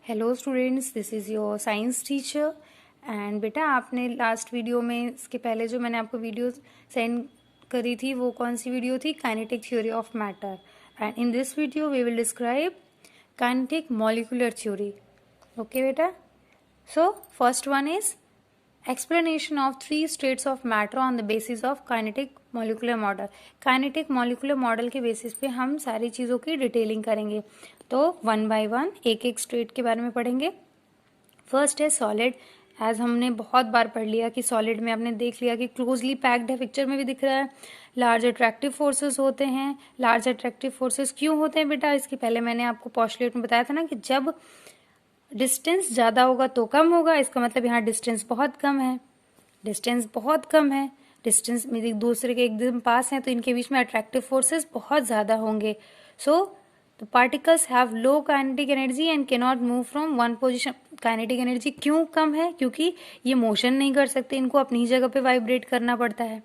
Hello students, this is your science teacher. And बेटा, आपने last video में, इसके पहले जो मैंने आपको वीडियो सेंड करी थी वो कौन सी वीडियो थी? Kinetic theory of matter. And in this video we will describe kinetic molecular theory. Okay बेटा, so first one is explanation of three states of matter on the basis of kinetic molecular model। kinetic molecular model के basis पे हम सारी चीज़ों की detailing करेंगे। तो one by one एक एक स्टेट के बारे में पढ़ेंगे। फर्स्ट है सॉलिड। एज हमने बहुत बार पढ़ लिया कि सॉलिड में आपने देख लिया कि क्लोजली पैक्ड है, पिक्चर में भी दिख रहा है। लार्ज अट्रैक्टिव फोर्सेस होते हैं। लार्ज अट्रैक्टिव फोर्सेस क्यों होते हैं बेटा? इसके पहले मैंने आपको पोस्टुलेट में बताया था ना कि जब डिस्टेंस ज़्यादा होगा तो कम होगा। इसका मतलब यहाँ डिस्टेंस बहुत कम है। डिस्टेंस बहुत कम है, डिस्टेंस में एक दूसरे के एकदम पास हैं, तो इनके बीच में अट्रैक्टिव फोर्सेस बहुत ज़्यादा होंगे। So the particles have low kinetic energy and can not move from one position. Kinetic energy क्यों कम है? क्योंकि ये मोशन नहीं कर सकते, इनको अपनी ही जगह पे वाइब्रेट करना पड़ता है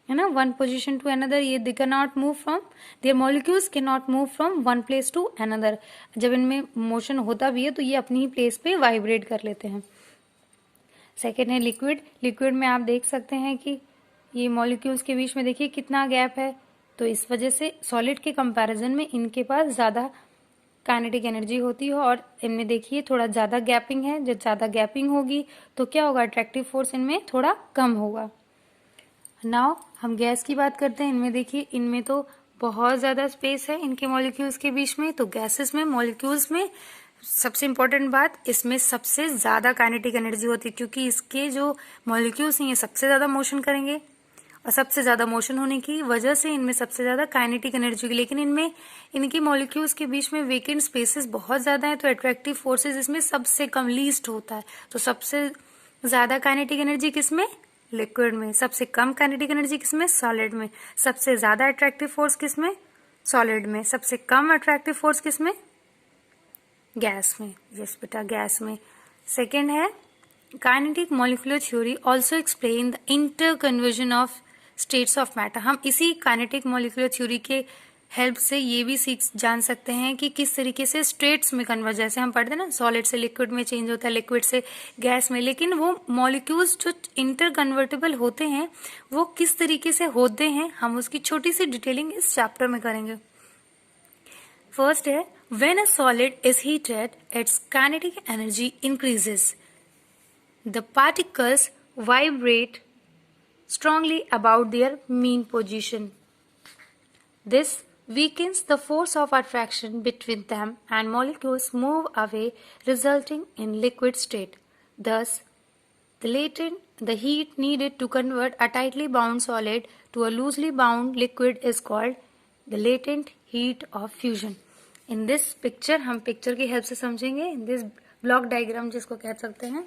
ना, वन पोजीशन टू अनदर। ये they can not move from, their molecules can not move from one place to another. जब इनमें मोशन होता भी है तो ये अपनी ही प्लेस पे वाइब्रेट कर लेते हैं। सेकेंड है लिक्विड। लिक्विड में आप देख सकते हैं कि ये मॉलिक्यूल्स के बीच में देखिए कितना गैप है, तो इस वजह से सॉलिड के कंपैरिजन में इनके पास ज़्यादा काइनेटिक एनर्जी होती है और इनमें देखिए थोड़ा ज़्यादा गैपिंग है। जब ज़्यादा गैपिंग होगी तो क्या होगा? अट्रैक्टिव फोर्स इनमें थोड़ा कम होगा। नाउ हम गैस की बात करते हैं। इनमें देखिए, इनमें तो बहुत ज़्यादा स्पेस है इनके मॉलिक्यूल्स के बीच में। तो गैसेस में, मॉलिक्यूल्स में सबसे इंपॉर्टेंट बात, इसमें सबसे ज़्यादा काइनेटिक एनर्जी होती है क्योंकि इसके जो मॉलिक्यूल्स हैं ये सबसे ज़्यादा मोशन करेंगे और सबसे ज़्यादा मोशन होने की वजह से इनमें सबसे ज़्यादा काइनेटिक एनर्जी होगी। लेकिन इनमें, इनके मॉलिक्यूल्स के बीच में वेकेंट स्पेसेस बहुत ज़्यादा हैं, तो अट्रैक्टिव फोर्सेस इसमें सबसे कम, लीस्ट होता है। तो सबसे ज़्यादा काइनेटिक एनर्जी किसमें? लिक्विड में। सबसे कम काइनेटिक एनर्जी किसमें? सॉलिड में। सबसे ज़्यादा अट्रैक्टिव फोर्स किसमें? सॉलिड में। सबसे कम अट्रैक्टिव फोर्स किसमें? गैस में। यस बेटा, गैस में। सेकेंड है kinetic molecular theory also explain the inter conversion of states of matter. हम इसी काइनेटिक मॉलिक्यूलर थ्योरी के हेल्प से ये भी जान सकते हैं कि किस तरीके से स्टेट्स में कन्वर्ट, जैसे हम पढ़ते हैं ना, सॉलिड से लिक्विड में चेंज होता है, लिक्विड से गैस में। लेकिन वो मॉलिक्यूल्स जो इंटर कन्वर्टेबल होते हैं वो किस तरीके से होते हैं, हम उसकी छोटी सी डिटेलिंग इस चैप्टर में करेंगे। फर्स्ट है, when a solid is heated, its kinetic energy increases. The particles vibrate strongly about their mean position. This weakens the force of attraction between them and molecules move away, resulting in liquid state. Thus, the heat needed to convert a tightly bound solid to a loosely bound liquid is called the latent heat of fusion. In this picture, हम picture की help से समझेंगे। In this block diagram जिसको कह सकते हैं,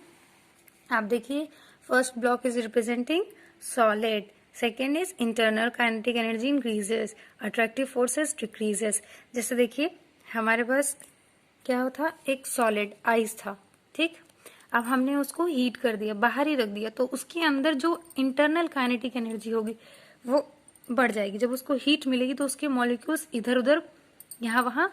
आप देखिए, first block is representing solid, second is internal kinetic energy increases, attractive forces decreases. जैसे देखिए हमारे पास क्या था, एक सॉलिड आइस था, ठीक। अब हमने उसको हीट कर दिया, बाहर ही रख दिया, तो उसके अंदर जो इंटरनल काइनेटिक एनर्जी होगी वो बढ़ जाएगी। जब उसको हीट मिलेगी तो उसके मॉलिक्यूल्स इधर उधर, यहाँ वहां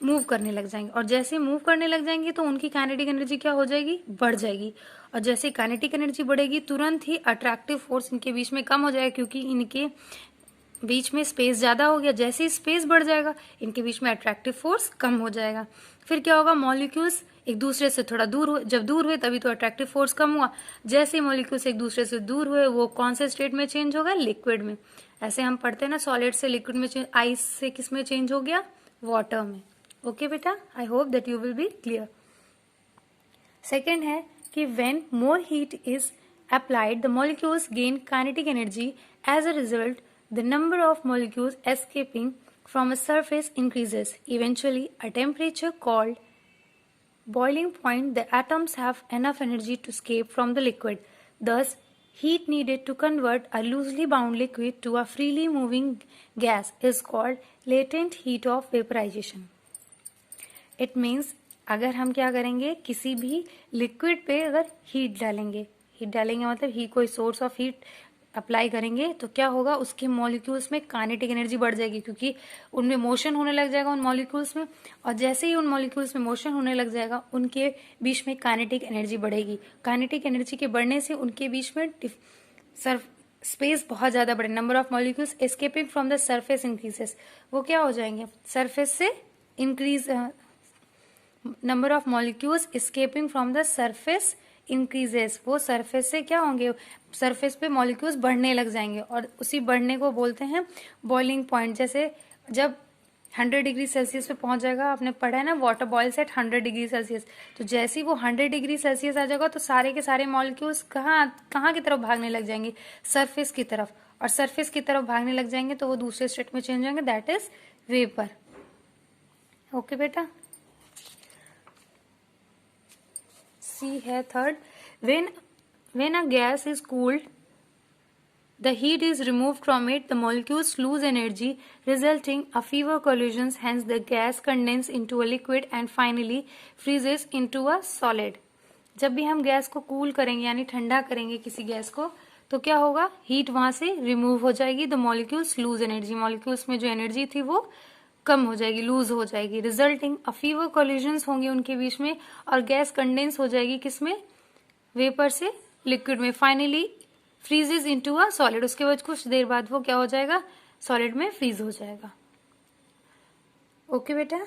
मूव करने लग जाएंगे, और जैसे मूव करने लग जाएंगे तो उनकी काइनेटिक एनर्जी क्या हो जाएगी? बढ़ जाएगी। और जैसे काइनेटिक एनर्जी बढ़ेगी तुरंत ही अट्रैक्टिव फोर्स इनके बीच में कम हो जाएगा क्योंकि इनके बीच में स्पेस ज़्यादा हो गया। जैसे ही स्पेस बढ़ जाएगा इनके बीच में अट्रैक्टिव फोर्स कम हो जाएगा। फिर क्या होगा? मॉलिक्यूल्स एक दूसरे से थोड़ा दूर हुए, जब दूर हुए तभी तो अट्रैक्टिव फोर्स कम हुआ। जैसे ही मॉलिक्यूल्स एक दूसरे से दूर हुए वो कौन से स्टेट में चेंज होगा? लिक्विड में। ऐसे हम पढ़ते हैं ना, सॉलिड से लिक्विड में चेंज, आइस से किस में चेंज हो गया? वाटर में। ओके बेटा, I hope that you will be clear. Second है कि when more heat is applied, the molecules gain kinetic energy. As a result, the number of molecules escaping from a surface increases. Eventually, a temperature called boiling point, the atoms have enough energy to escape from the liquid. Thus, heat needed to convert a loosely bound liquid to a freely moving gas is called latent heat of vaporization. It means, अगर हम क्या करेंगे, किसी भी liquid पे अगर heat डालेंगे मतलब ही कोई सोर्स ऑफ हीट अप्लाई करेंगे तो क्या होगा, उसके मॉलिक्यूल्स में काइनेटिक एनर्जी बढ़ जाएगी, क्योंकि उनमें मोशन होने लग जाएगा उन मॉलिक्यूल्स में, और जैसे ही उन मॉलिक्यूल्स में मोशन होने लग जाएगा उनके बीच में काइनेटिक एनर्जी बढ़ेगी। काइनेटिक एनर्जी के बढ़ने से उनके बीच में स्पेस बहुत ज्यादा बढ़े, number of molecules escaping from the surface increases. वो क्या हो जाएंगे, सरफेस से increase, number of molecules escaping from the surface increases, वो सरफेस से क्या होंगे, सरफेस पे मॉलिक्यूल्स बढ़ने लग जाएंगे, और उसी बढ़ने को बोलते हैं बॉइलिंग पॉइंट। जैसे जब 100 डिग्री सेल्सियस पे पहुंच जाएगा, आपने पढ़ा है ना water boils at 100 degree Celsius, तो जैसे ही वो 100 डिग्री सेल्सियस आ जाएगा तो सारे के सारे मॉलिक्यूल्स कहाँ की तरफ भागने लग जाएंगे, सरफेस की तरफ, और सरफेस की तरफ भागने लग जाएंगे तो वो दूसरे स्टेट में चेंज होंगे, दैट इज वेपर। ओके बेटा, सी है third, when a gas is cooled, the heat is removed from it, the molecules lose energy, resulting a fewer collisions, hence the gas condenses into a liquid and finally freezes into a solid. जब भी हम gas को cool करेंगे यानी ठंडा करेंगे किसी gas को, तो क्या होगा, हीट वहां से रिमूव हो जाएगी, the molecules lose energy, molecules में जो एनर्जी थी वो कम हो जाएगी, लूज हो जाएगी, रिजल्टिंग अ फीवर कोलिजन्स होंगे उनके बीच में, और गैस कंडेंस हो जाएगी किसमें, वेपर से लिक्विड में, फाइनली फ्रीजेज इनटू अ सॉलिड, उसके बाद कुछ देर बाद वो क्या हो जाएगा, सॉलिड में फ्रीज हो जाएगा। ओके बेटा।